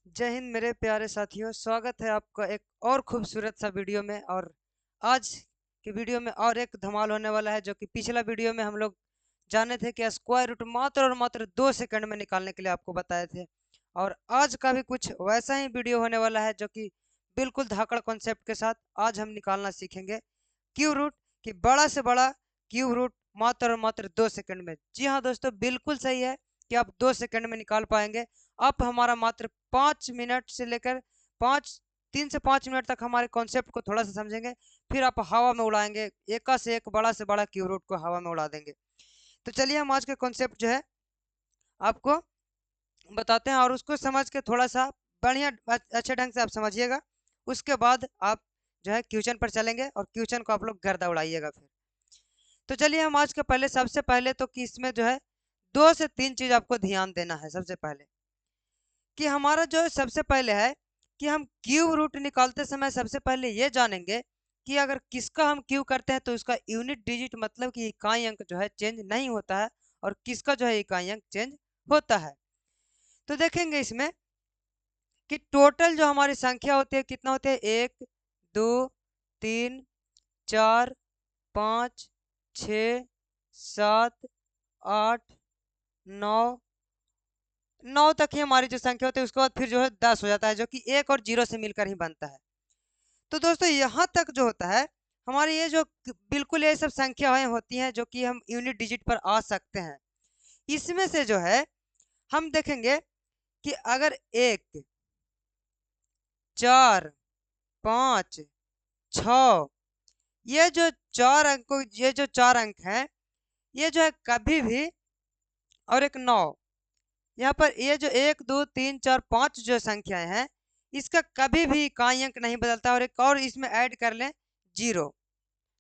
जय हिंद मेरे प्यारे साथियों, स्वागत है आपका एक और खूबसूरत सा वीडियो में। और आज के वीडियो में और एक धमाल होने वाला है, जो कि पिछला वीडियो में हम लोग जाने थे कि स्क्वायर रूट मात्र और मात्र 2 सेकंड में निकालने के लिए आपको बताए थे। और आज का भी कुछ वैसा ही वीडियो होने वाला है, जो कि बिल्कुल धाकड़ कॉन्सेप्ट के साथ आज हम निकालना सीखेंगे क्यूब रूट कि बड़ा से बड़ा क्यूब रूट मात्र और मात्र 2 सेकंड में। जी हाँ दोस्तों, बिल्कुल सही है कि आप 2 सेकंड में निकाल पाएंगे। आप हमारा मात्र 5 मिनट से लेकर 3 से 5 मिनट तक हमारे कॉन्सेप्ट को थोड़ा सा समझेंगे, फिर आप हवा में उड़ाएंगे, एक से एक बड़ा से बड़ा क्यूब रूट को हवा में उड़ा देंगे। तो चलिए हम आज के कॉन्सेप्ट जो है आपको बताते हैं, और उसको समझ के थोड़ा सा बढ़िया अच्छे ढंग से आप समझिएगा। उसके बाद आप जो है क्वेश्चन पर चलेंगे और क्वेश्चन को आप लोग गर्दा उड़ाइएगा फिर। तो चलिए हम आज के पहले सबसे पहले तो कि इसमें जो है 2 से 3 चीज आपको ध्यान देना है। सबसे पहले कि हमारा जो सबसे पहले है कि हम क्यूब रूट निकालते समय सबसे पहले ये जानेंगे कि अगर किसका हम क्यूब करते हैं तो उसका यूनिट डिजिट मतलब कि इकाई अंक जो है चेंज नहीं होता है, और किसका जो है इकाई अंक चेंज होता है। तो देखेंगे इसमें कि टोटल जो हमारी संख्या होती है कितना होते हैं, 1 2 3 4 5 6 7 8 9 9 तक ही हमारी जो संख्या होती है। उसके बाद फिर जो है 10 हो जाता है, जो कि 1 और 0 से मिलकर ही बनता है। तो दोस्तों यहाँ तक जो होता है हमारी ये जो बिल्कुल ये सब संख्याएं होती हैं जो कि हम यूनिट डिजिट पर आ सकते हैं। इसमें से जो है हम देखेंगे कि अगर 1 4 5 6 ये जो चार अंक हैं, ये जो है कभी भी, और एक 9, यहाँ पर ये जो 1 2 3 4 5 जो संख्याएं हैं, इसका कभी भी इकाई अंक नहीं बदलता। और एक और इसमें ऐड कर लें 0,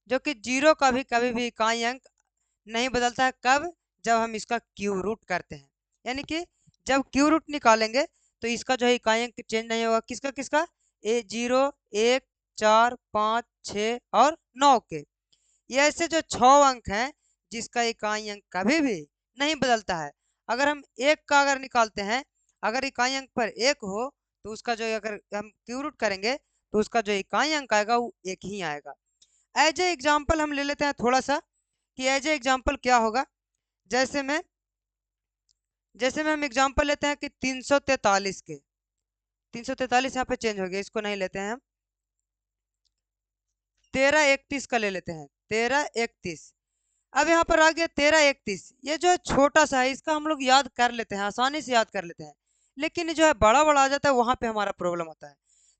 जो कि 0 का भी कभी भी इकाई अंक नहीं बदलता है। कब? जब हम इसका क्यूब रूट करते हैं, यानी कि जब क्यूब रूट निकालेंगे तो इसका जो है इकाई अंक चेंज नहीं होगा। किसका किसका? 0 1 4 5 6 और 9 के। ये ऐसे जो 6 अंक हैं जिसका इकाई अंक कभी भी नहीं बदलता है। अगर हम एक का अगर निकालते हैं, अगर इकाई अंक पर 1 हो तो उसका जो अगर हम क्यूब रूट करेंगे तो उसका जो इकाई अंक आएगा वो 1 ही आएगा। एज ए एग्जाम्पल हम ले लेते हैं थोड़ा सा कि एज ए एग्जाम्पल क्या होगा। जैसे में हम एग्जाम्पल लेते हैं कि 343 के। 343 यहाँ पे चेंज हो गया, इसको नहीं लेते हैं हम। 1331 का ले लेते हैं, 1331। अब यहाँ पर आ गया 1331। ये जो है छोटा सा है, इसका हम लोग याद कर लेते हैं, आसानी से याद कर लेते हैं। लेकिन जो है बड़ा बड़ा आ जाता है, वहां पे हमारा प्रॉब्लम होता है।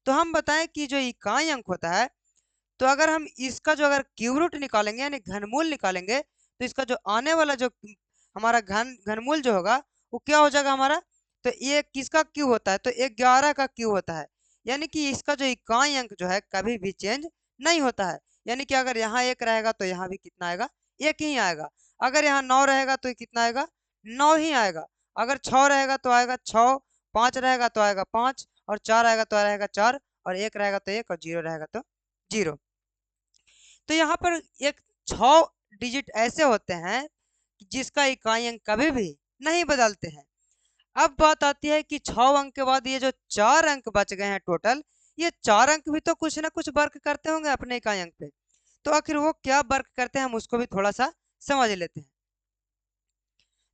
तो हम बताएं कि जो इकाई अंक होता है, तो अगर हम इसका जो अगर क्यूब रूट निकालेंगे यानी घनमूल निकालेंगे, तो इसका जो आने वाला जो हमारा घनमूल जो होगा वो क्या हो जाएगा हमारा। तो ये किसका क्यूब होता है? तो 11 का क्यूब होता है। यानी कि इसका जो इकाई अंक जो है कभी भी चेंज नहीं होता है। यानी कि अगर यहाँ 1 रहेगा तो यहाँ भी कितना आएगा? 1 ही आएगा। अगर यहाँ 9 रहेगा तो कितना आएगा? 9 ही आएगा। अगर 6 रहेगा तो आएगा 6, 5 रहेगा तो आएगा 5, और 4 आएगा तो आएगा 4, और 1 रहेगा तो 1, और 0 रहेगा तो 0। तो यहाँ पर एक 6 डिजिट ऐसे होते हैं जिसका इकाई अंक कभी भी नहीं बदलते हैं। अब बात आती है कि 6 अंक के बाद ये जो 4 अंक बच गए हैं टोटल, ये 4 अंक भी तो कुछ ना कुछ वर्क करते होंगे अपने इकाई अंक पे। तो आखिर वो क्या वर्क करते हैं हम उसको भी थोड़ा सा समझ लेते हैं।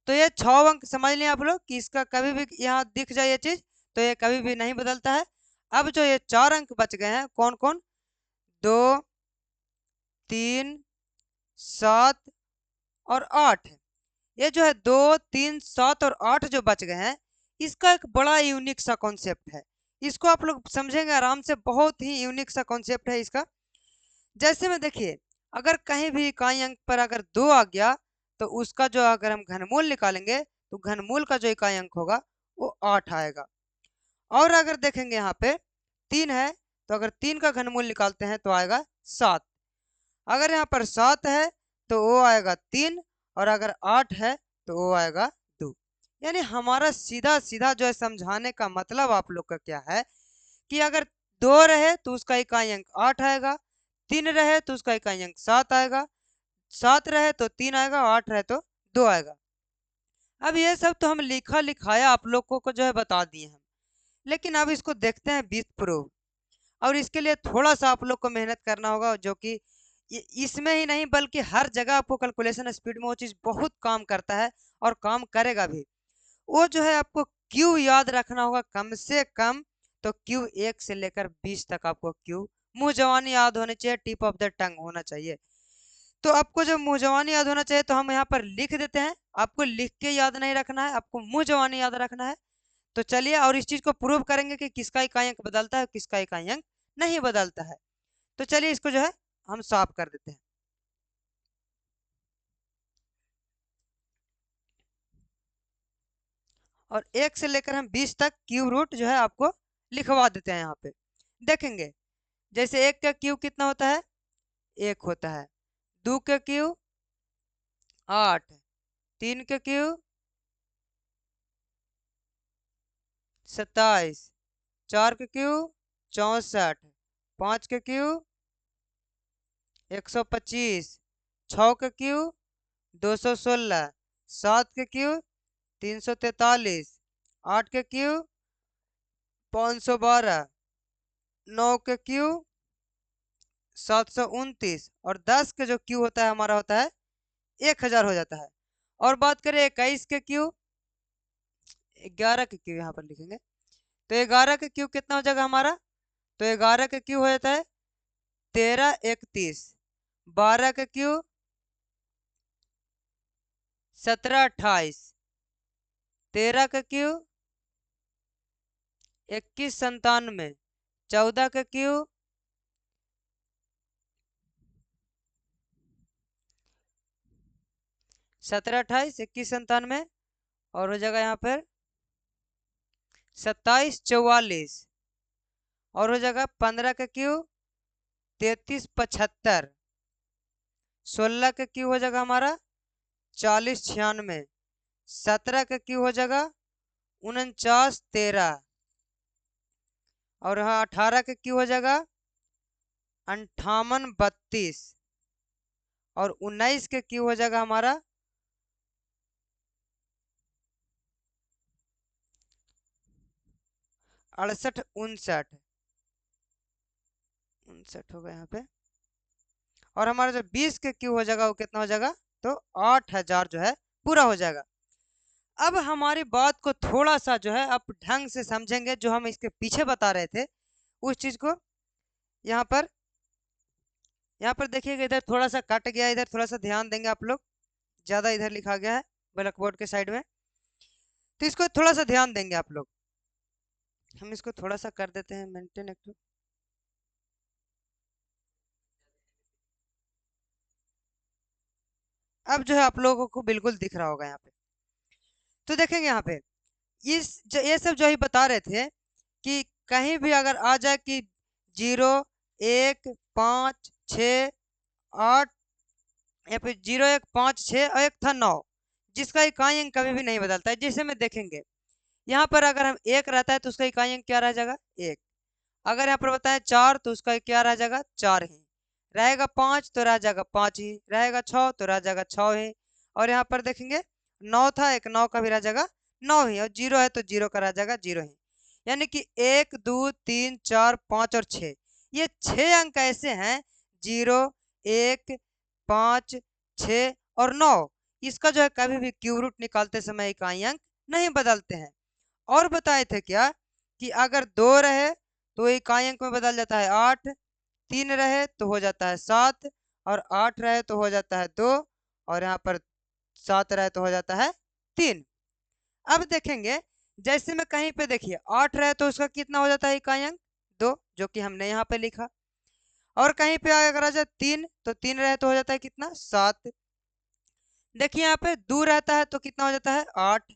तो ये 6 अंक समझ लिया आप लोग कि इसका कभी भी यहाँ दिख जाए ये चीज, तो ये कभी भी नहीं बदलता है। अब जो ये 4 अंक बच गए हैं कौन कौन? 2 3 7 और 8। ये जो है 2 3 7 और 8 जो बच गए हैं, इसका एक बड़ा यूनिक सा कॉन्सेप्ट है। इसको आप लोग समझेंगे आराम से, बहुत ही यूनिक सा कॉन्सेप्ट है इसका। जैसे में देखिए, अगर कहीं भी इकाई अंक पर अगर 2 आ गया तो उसका जो अगर हम घनमूल निकालेंगे तो घनमूल का जो इकाई अंक होगा वो 8 आएगा। और अगर देखेंगे यहाँ पे 3 है, तो अगर 3 का घनमूल निकालते हैं तो आएगा 7। अगर यहाँ पर 7 है तो वो आएगा 3, और अगर 8 है तो वो आएगा 2। यानी हमारा सीधा सीधा जो है समझाने का मतलब आप लोग का क्या है कि अगर 2 रहे तो उसका इकाई अंक 8 आएगा, 3 रहे तो उसका इकाई अंक 7 आएगा, 7 रहे तो 3 आएगा, 8 रहे तो 2 आएगा। अब ये सब तो हम लिखा लिखाया आप लोगों को जो है बता दिए हैं, लेकिन अब इसको देखते हैं विथ प्रूफ। और इसके लिए थोड़ा सा आप लोग को मेहनत करना होगा, जो कि इसमें ही नहीं बल्कि हर जगह आपको कैलकुलेशन स्पीड में वो चीज़ बहुत काम करता है और काम करेगा भी। वो जो है आपको क्यू याद रखना होगा कम से कम। तो क्यू 1 से लेकर 20 तक आपको क्यू मुंह जवानी याद होने चाहिए, टिप ऑफ द टंग होना चाहिए। तो आपको जब मुंह जवानी याद होना चाहिए तो हम यहाँ पर लिख देते हैं। आपको लिख के याद नहीं रखना है, आपको मुंह जवानी याद रखना है। तो चलिए और इस चीज को प्रूव करेंगे कि किसका इकाई अंक बदलता है, किसका इकाई अंक नहीं बदलता है। तो चलिए इसको जो है हम साफ कर देते हैं। और 1 से लेकर हम 20 तक क्यूब रूट जो है आपको लिखवा देते हैं यहाँ पे। देखेंगे जैसे 1 का क्यूब कितना होता है, 1 होता है। 2 का क्यूब 8, 3 का क्यूब 27, 4 का क्यूब 64, 5 का क्यूब 125, 6 का क्यूब 216, 7 का क्यूब 343, 8 का क्यूब 512, 9 का क्यूब 729 और 10 का जो क्यू होता है हमारा होता है 1000 हो जाता है। और बात करें 21 के क्यू, 11 के क्यू यहाँ पर लिखेंगे। तो 11 का क्यू कितना हो जाएगा हमारा, तो 11 का क्यू हो जाता है 1331, 12 का क्यू 1728, 13 का क्यू 2197, 14 का क्यू 1728, 2197 और हो जाएगा यहाँ पर 2744 और हो जाएगा 15 का क्यू 3375, 16 का क्यू हो जाएगा हमारा 4096, 17 का क्यू हो जाएगा 4913 और हाँ 18 का क्यू हो जाएगा 5832 और 19 का क्यू हो जाएगा हमारा 68 59 59 होगा यहाँ पे। और हमारा जो 20 का क्यू हो जाएगा वो कितना हो जाएगा, तो 8000 जो है पूरा हो जाएगा। अब हमारी बात को थोड़ा सा जो है आप ढंग से समझेंगे, जो हम इसके पीछे बता रहे थे उस चीज को। यहाँ पर देखिएगा, इधर थोड़ा सा कट गया, इधर थोड़ा सा ध्यान देंगे आप लोग, ज्यादा इधर लिखा गया है ब्लैक बोर्ड के साइड में, तो इसको थोड़ा सा ध्यान देंगे आप लोग। हम इसको थोड़ा सा कर देते हैं मेंटेन एक। अब जो है आप लोगों को बिल्कुल दिख रहा होगा यहाँ पे। तो देखेंगे यहाँ पे ये सब जो ही बता रहे थे कि कहीं भी अगर आ जाए कि 0, 1, 5, 6, 8 या फिर 0, 1, 5, 6 और एक था 9, जिसका इकाई अंक कभी भी नहीं बदलता है। जैसे में देखेंगे यहाँ पर अगर हम 1 रहता है तो उसका इकाई अंक क्या रह जाएगा, 1। अगर यहाँ पर बताएं 4 तो उसका क्या रह जाएगा, 4 ही रहेगा। 5 तो रह जाएगा 5 ही रहेगा। 6 तो रह जाएगा 6 ही। और यहाँ पर देखेंगे 9 था, एक 9 का भी रह जाएगा 9 ही। और 0 है तो 0 का रह जाएगा 0 ही। यानी कि 1, 2, 3, 4, 5 और 6, ये 6 अंक ऐसे हैं 0, 1, 5, 6 और 9, इसका जो है कभी भी क्यूब रूट निकालते समय इकाई अंक नहीं बदलते हैं। और बताए थे क्या कि अगर 2 रहे तो इकाई अंक में बदल जाता है 8, 3 रहे तो हो जाता है 7 और 8 रहे तो हो जाता है 2 और यहाँ पर 7 रहे तो हो जाता है 3। अब देखेंगे जैसे में कहीं पे देखिए 8 रहे तो उसका कितना हो जाता है इकाई अंक, 2, जो कि हमने यहाँ पे लिखा। और कहीं पे अगर आ जाए 3 तो 3 रहे तो हो जाता है कितना, 7। देखिए यहाँ पे 2 रहता है तो कितना हो जाता है 8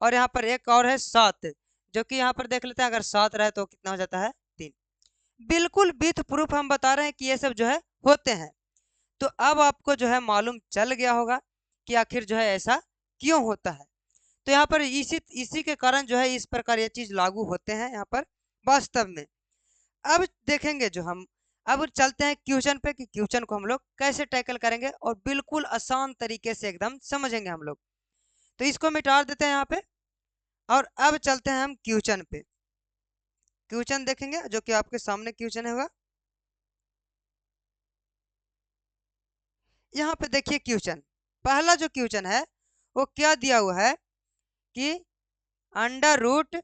और यहाँ पर एक और है 7, जो कि यहाँ पर देख लेते हैं अगर 7 रहे तो कितना हो जाता है 3। बिल्कुल विथ प्रूफ हम बता रहे हैं कि ये सब जो है होते हैं। तो अब आपको जो है मालूम चल गया होगा कि आखिर जो है ऐसा क्यों होता है। तो यहाँ पर इसी के कारण जो है इस प्रकार ये चीज लागू होते हैं यहाँ पर वास्तव में। अब देखेंगे जो हम अब चलते हैं क्वेश्चन पे कि क्वेश्चन को हम लोग कैसे टैकल करेंगे और बिल्कुल आसान तरीके से एकदम समझेंगे हम लोग। तो इसको मिटा देते हैं यहाँ पे और अब चलते हैं हम क्वेश्चन पे। क्वेश्चन देखेंगे जो कि आपके सामने क्वेश्चन होगा। यहाँ पे देखिए क्वेश्चन, पहला जो क्वेश्चन है वो क्या दिया हुआ है कि अंडर रूट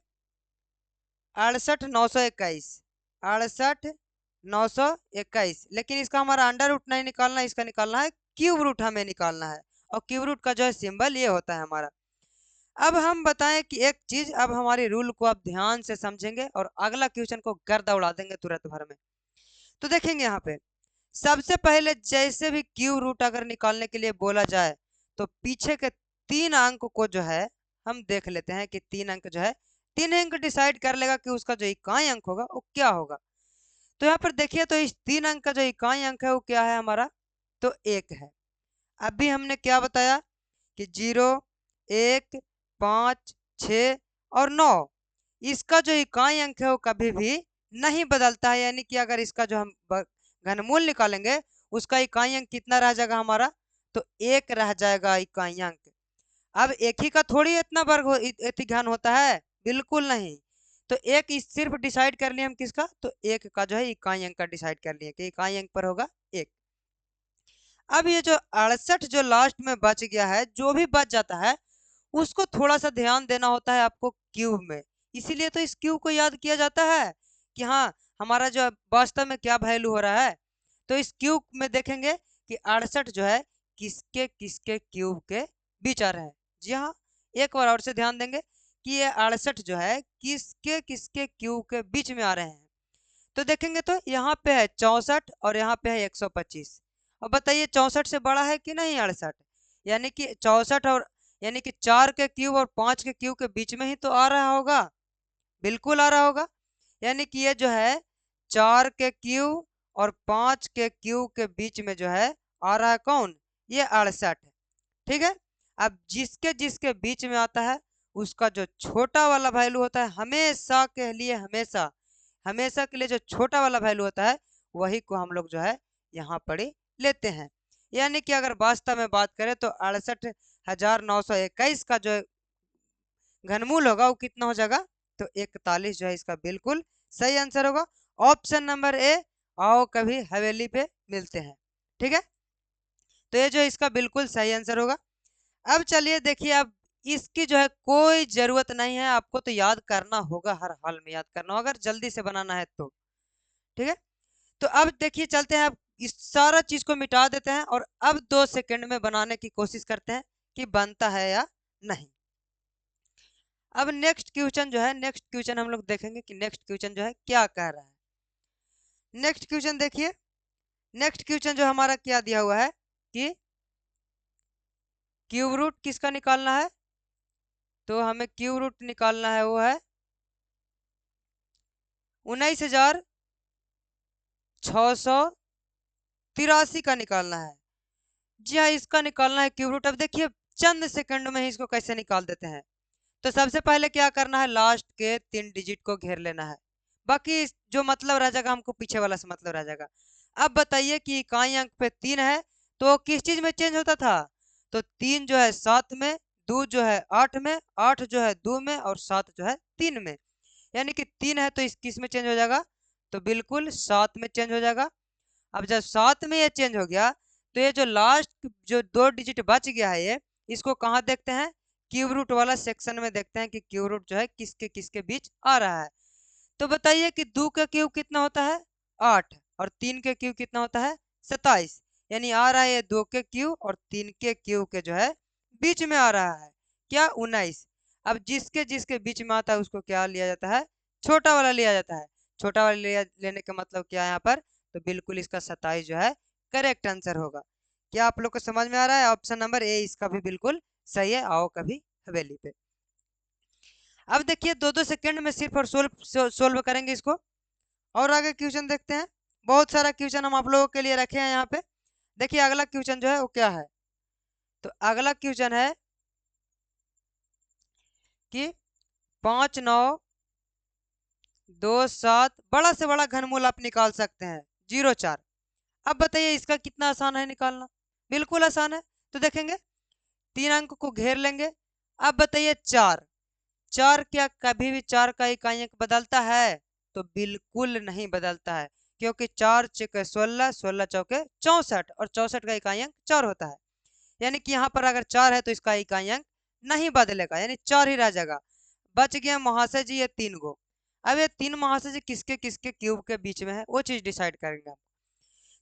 68,921, 68,921, लेकिन इसका हमारा अंडर रूट नहीं निकालना है, इसका निकालना है क्यूब रूट हमें निकालना है। और क्यूब रूट का जो है सिंबल ये होता है हमारा। अब हम बताएं कि एक चीज, अब हमारी रूल को आप ध्यान से समझेंगे और अगला क्वेश्चन को गर्दा उड़ा देंगे तुरंत भर में। तो देखेंगे यहाँ पे सबसे पहले जैसे भी क्यूब रूट अगर निकालने के लिए बोला जाए तो पीछे के 3 अंक को जो है हम देख लेते हैं कि 3 अंक जो है, 3 अंक डिसाइड कर लेगा कि उसका जो इकाई अंक होगा वो क्या होगा। तो यहाँ पर देखिए तो इस 3 अंक का जो इकाई अंक है वो क्या है हमारा, तो 1 है। अभी हमने क्या बताया कि 0, 1, 5, 6 और 9, इसका जो इकाई अंक है वो कभी भी नहीं बदलता है। यानी कि अगर इसका जो हम घनमूल निकालेंगे उसका इकाई अंक कितना रह जाएगा हमारा, तो 1 रह जाएगा इकाई अंक। अब एक ही का थोड़ी इतना वर्ग इतनी घन होता है, बिल्कुल नहीं। तो एक सिर्फ डिसाइड कर लिए हम किसका, तो 1 का जो है इकाई अंक का डिसाइड कर लिए कि इकाई अंक पर होगा 1। अब ये जो 68 जो लास्ट में बच गया है, जो भी बच जाता है उसको थोड़ा सा ध्यान देना होता है आपको क्यूब में। इसीलिए तो इस क्यूब को याद किया जाता है कि हाँ हमारा जो वास्तव में क्या वैल्यू हो रहा है। तो इस क्यूब में देखेंगे कि 68 जो है किसके किसके क्यूब के बीच आ रहा है। जी हाँ, एक बार और से ध्यान देंगे कि ये 68 जो है किसके किसके क्यूब के बीच में आ रहे हैं। तो देखेंगे तो यहाँ पे है 64 और यहाँ पे है 125। अब बताइए 64 से बड़ा है कि नहीं 68, यानी कि 64 और यानी कि 4 के क्यूब और 5 के क्यूब के बीच में ही तो आ रहा होगा, बिल्कुल आ रहा होगा। यानी कि ये जो है 4 के क्यूब और 5 के क्यूब के बीच में जो है आ रहा है कौन, ये 68। ठीक है, अब जिसके जिसके बीच में आता है उसका जो छोटा वाला वैल्यू होता है, हमेशा के लिए हमेशा हमेशा के लिए जो छोटा वाला वैल्यू होता है वही को हम लोग जो है यहाँ पर ही लेते हैं। यानी कि अगर वास्तव में बात करें तो 68,921 का जो घनमूल होगा वो कितना हो जाएगा, तो 41 जो है इसका बिल्कुल सही आंसर होगा। ऑप्शन नंबर ए, आओ कभी हवेली पे मिलते हैं। ठीक है, तो ये जो इसका बिल्कुल सही आंसर होगा। अब चलिए देखिए, अब इसकी जो है कोई जरूरत नहीं है, आपको तो याद करना होगा, हर हाल में याद करना होगा अगर जल्दी से बनाना है तो। ठीक है, तो अब देखिए चलते हैं, अब इस सारा चीज को मिटा देते हैं और अब 2 सेकंड में बनाने की कोशिश करते हैं कि बनता है या नहीं। अब नेक्स्ट क्वेश्चन जो है, नेक्स्ट क्वेश्चन हम लोग देखेंगे कि नेक्स्ट क्वेश्चन जो है क्या कह रहा है। नेक्स्ट क्वेश्चन देखिए, नेक्स्ट क्वेश्चन जो हमारा क्या दिया हुआ है कि क्यूब रूट किसका निकालना है, तो हमें क्यूब रूट निकालना है वो है 19,683 का निकालना है। जी हाँ, इसका निकालना है क्यूब रूट। अब देखिए चंद सेकंड में ही इसको कैसे निकाल देते हैं। तो सबसे पहले क्या करना है, लास्ट के 3 डिजिट को घेर लेना है, बाकी जो मतलब रह जाएगा हमको पीछे वाला से मतलब रह जाएगा। अब बताइए कि इकाई अंक पे 3 है तो किस चीज में चेंज होता था, तो 3 जो है 7 में, 2 जो है 8 में, 8 जो है 2 में और 7 जो है 3 में। यानी कि 3 है तो इस किस में चेंज हो जाएगा, तो बिल्कुल 7 में चेंज हो जाएगा। अब जब 7 में ये चेंज हो गया तो ये जो लास्ट जो 2 डिजिट बच गया है ये, इसको कहाँ देखते हैं, क्यूब रूट वाला सेक्शन में देखते हैं कि क्यूब रूट जो है किसके किसके बीच आ रहा है। तो बताइए कि 2 का क्यूब कितना होता है 8 और 3 के क्यूब कितना होता है 27। यानी आ रहा है ये 2 के क्यूब और 3 के क्यूब के जो है बीच में आ रहा है क्या 19। अब जिसके जिसके बीच में आता है उसको क्या लिया जाता है, छोटा वाला लिया जाता है। छोटा वाला लेने का मतलब क्या है यहाँ पर, तो बिल्कुल इसका 27 जो है करेक्ट आंसर होगा। क्या आप लोग को समझ में आ रहा है, ऑप्शन नंबर ए इसका भी बिल्कुल सही है। आओ कभी हवेली पे। अब देखिए 2-2 सेकंड में सिर्फ और सोल्व करेंगे इसको और आगे क्वेश्चन देखते हैं। बहुत सारा क्वेश्चन हम आप लोगों के लिए रखे हैं यहाँ पे। देखिए अगला क्वेश्चन जो है वो क्या है, तो अगला क्वेश्चन है कि 5,9,2,7 बड़ा से बड़ा घनमूल आप निकाल सकते हैं 0,4। अब बताइए इसका कितना आसान है निकालना, बिल्कुल आसान है। तो देखेंगे 3 अंक को घेर लेंगे। अब बताइए 4, 4 क्या कभी भी 4 का इकाई अंक बदलता है, तो बिल्कुल नहीं बदलता है, क्योंकि 4 चौके 16, 16 चौके 64 और 64 का इकाई अंक 4 होता है। यानी कि यहाँ पर अगर 4 है तो इसका इकाई अंक नहीं बदलेगा, यानी 4 ही रह जाएगा। बच गया महाशय जी ये 3 गो। अब ये 3 महाशय जी किसके किसके क्यूब के बीच में है वो चीज डिसाइड करेंगे हम।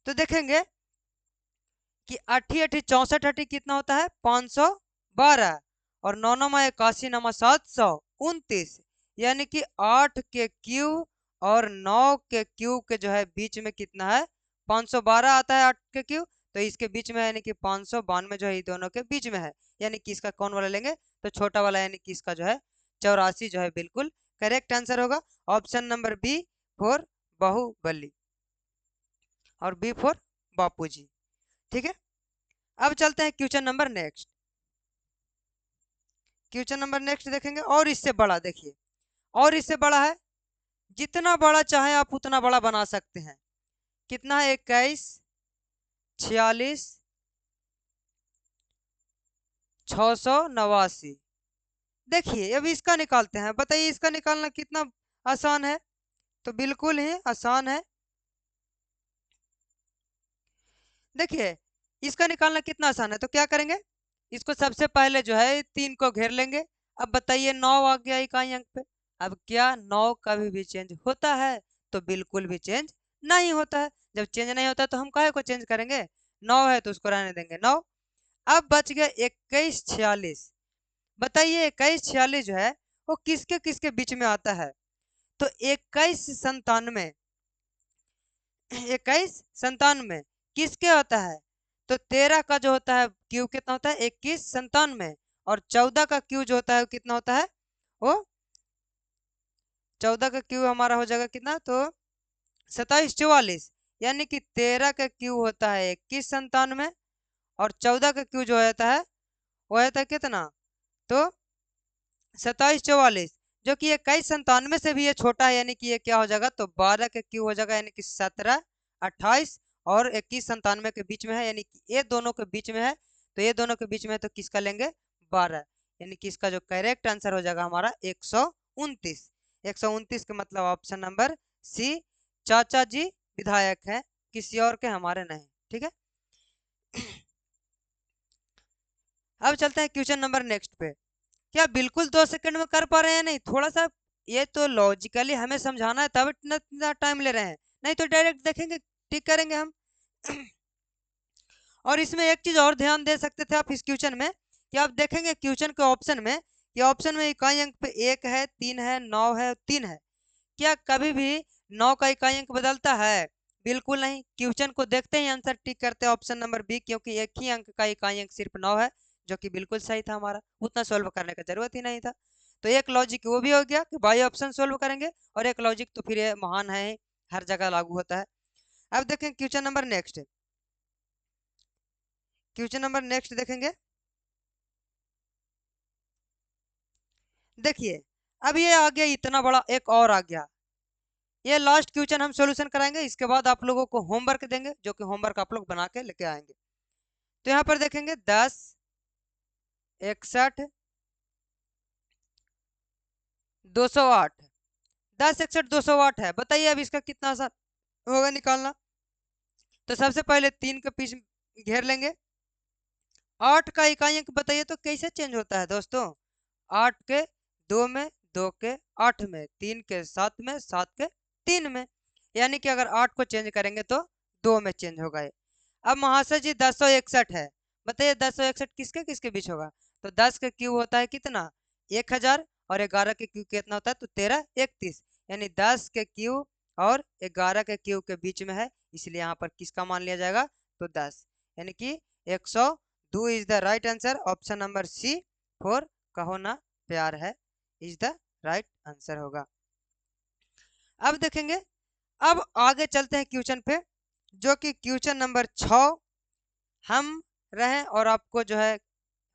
तो देखेंगे कि 8 8 64 8 कितना होता है 512 और 9 9 81 9 729, यानी कि 8 के क्यूब और 9 के क्यूब के जो है बीच में कितना है 512 आता है 8 के क्यूब, तो इसके बीच में यानी कि 592 जो है ये दोनों के बीच में है, यानी कि इसका कौन वाला लेंगे तो छोटा वाला, यानी कि इसका जो है 84 जो है बिल्कुल करेक्ट आंसर होगा। Option number B for Baahubali और बी फॉर बापूजी। ठीक है, अब चलते हैं question number next. Question number next देखेंगे और इससे बड़ा, देखिए और इससे बड़ा है, जितना बड़ा चाहे आप उतना बड़ा बना सकते हैं। कितना है 21 46 689। देखिए अब इसका निकालते हैं, बताइए इसका निकालना कितना आसान है, तो बिल्कुल ही आसान है। देखिए इसका निकालना कितना आसान है, तो क्या करेंगे, इसको सबसे पहले जो है 3 को घेर लेंगे। अब बताइए 9 आ गया इकाई अंक पे। अब क्या 9 कभी भी चेंज होता है, तो बिल्कुल भी चेंज नहीं होता है। जब चेंज नहीं होता तो हम काहे को चेंज करेंगे, 9 है तो उसको रहने देंगे 9। अब बच गया 21 46। बताइए 21 46 जो है वो किसके किसके बीच में आता है, तो 21 97, 21 97 किसके होता है, तो 13 का जो होता है क्यू कितना होता है 21 97, और 14 का क्यू जो होता है वो कितना होता है, वो 14 का क्यू हमारा हो जाएगा कितना, तो 27 44, यानी कि 13 का क्यू होता है 21 97 और 14 का क्यू जो होता है वो होता है कितना, तो 27 44, जो कि 21 97 से भी ये छोटा है, यानी कि ये क्या हो जाएगा, तो 12 का क्यू हो जाएगा, यानी कि 17 28 और 21 97 के बीच में है, यानी कि ये दोनों के बीच में है, तो ये दोनों के बीच में है तो किसका लेंगे 12, यानी कि इसका जो करेक्ट आंसर हो जाएगा हमारा 129। 129 का मतलब ऑप्शन नंबर सी, चाचा जी विधायक है, किसी और के हमारे नहीं। ठीक है, अब चलते हैं क्वेश्चन नंबर नेक्स्ट पे। क्या बिल्कुल 2 सेकंड में कर पा रहे हैं, नहीं थोड़ा सा ये तो लॉजिकली हमें समझाना है तब इतना इतना टाइम ले रहे हैं, नहीं तो डायरेक्ट देखेंगे टिक करेंगे हम। और इसमें एक चीज और ध्यान दे सकते थे आप इस क्वेश्चन में, कि आप देखेंगे क्वेश्चन के ऑप्शन में, कि ऑप्शन में इकाई अंक पे 1 है 3 है 9 है 3 है, क्या कभी भी 9 का इकाई अंक बदलता है, बिल्कुल नहीं। क्वेश्चन को देखते ही आंसर टिक करते हैं ऑप्शन नंबर बी, क्योंकि एक ही अंक का इकाई अंक सिर्फ 9 है, जो कि बिल्कुल सही था, हमारा उतना सोल्व करने का जरूरत ही नहीं था। तो एक लॉजिक वो भी हो गया कि बाई ऑप्शन सोल्व करेंगे, और एक लॉजिक तो फिर ये महान है, हर जगह लागू होता है। अब देखें question number next, question number next देखेंगे। देखिए अब ये आ गया इतना बड़ा, एक और आ गया, ये लास्ट क्वेश्चन हम सॉल्यूशन कराएंगे, इसके बाद आप लोगों को होमवर्क देंगे, जो कि होमवर्क आप लोग बना के लेके आएंगे। तो यहाँ पर देखेंगे 10 61 208, 10 61 208 है, बताइए अब इसका कितना आसान होगा निकालना। तो सबसे पहले 3 के पीछे घेर लेंगे। 8 का इकाई अंक बताइए तो कैसे चेंज होता है दोस्तों, 8 के 2 में, 2 के 8 में, 3 के 7 में, 7 के 3 में, यानी कि अगर 8 को चेंज करेंगे तो 2 में चेंज होगा ये। अब महाशय जी 1061 है, बताइए 1061 किसके किसके बीच होगा, तो 10 का क्यूब होता है कितना 1000 और 11 के क्यूब कितना होता है, तो 13 31, यानी 10 के क्यूब और 11 के क्यूब के बीच में है, इसलिए यहाँ पर किसका मान लिया जाएगा, तो 10, यानी कि 102 is the right answer. Option number C for Kaho Naa प्यार है इज द राइट आंसर होगा। अब देखेंगे, अब आगे चलते हैं क्वेश्चन पे, जो कि क्वेश्चन नंबर 6 हम रहे, और आपको जो है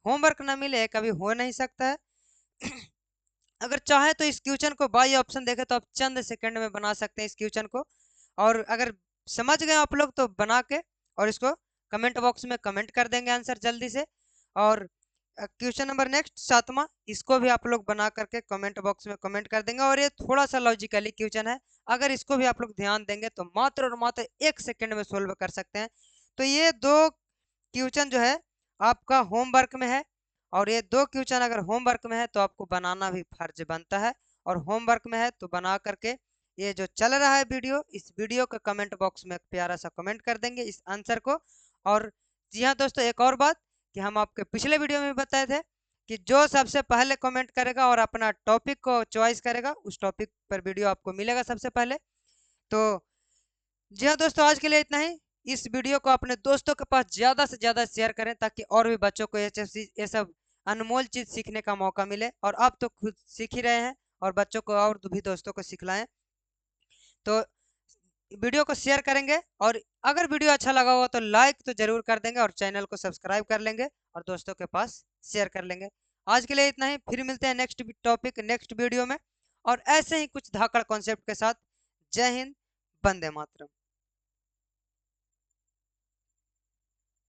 होमवर्क ना मिले कभी हो नहीं सकता है। अगर चाहे तो इस क्वेश्चन को बाई ऑप्शन देखे तो आप चंद सेकंड में बना सकते हैं इस क्वेश्चन को, और अगर समझ गए आप लोग तो बना के और इसको कमेंट बॉक्स में कमेंट कर देंगे आंसर जल्दी से। और क्वेश्चन नंबर नेक्स्ट 7वां, इसको भी आप लोग बना करके कमेंट बॉक्स में कमेंट कर देंगे, और ये थोड़ा सा लॉजिकली क्वेश्चन है, अगर इसको भी आप लोग ध्यान देंगे तो मात्र और मात्र 1 सेकंड में सोल्व कर सकते हैं। तो ये 2 क्वेश्चन जो है आपका होमवर्क में है, और ये 2 क्वेश्चन अगर होमवर्क में है तो आपको बनाना भी फर्ज बनता है, और होमवर्क में है तो बना करके ये जो चल रहा है वीडियो, इस वीडियो के कमेंट बॉक्स में एक प्यारा सा कमेंट कर देंगे इस आंसर को। और जी हाँ दोस्तों, एक और बात कि हम आपके पिछले वीडियो में बताए थे कि जो सबसे पहले कमेंट करेगा और अपना टॉपिक को चॉइस करेगा, उस टॉपिक पर वीडियो आपको मिलेगा सबसे पहले। तो जी हाँ दोस्तों, आज के लिए इतना ही। इस वीडियो को अपने दोस्तों के पास ज़्यादा से ज़्यादा शेयर करें ताकि और भी बच्चों को ये सब अनमोल चीज़ सीखने का मौका मिले, और आप तो खुद सीख ही रहे हैं और बच्चों को और भी दोस्तों को सिखलाएं। तो वीडियो को शेयर करेंगे, और अगर वीडियो अच्छा लगा होगा तो लाइक तो जरूर कर देंगे, और चैनल को सब्सक्राइब कर लेंगे और दोस्तों के पास शेयर कर लेंगे। आज के लिए इतना ही, फिर मिलते हैं नेक्स्ट टॉपिक नेक्स्ट वीडियो में, और ऐसे ही कुछ धाकड़ कॉन्सेप्ट के साथ। जय हिंद, वंदे मातरम।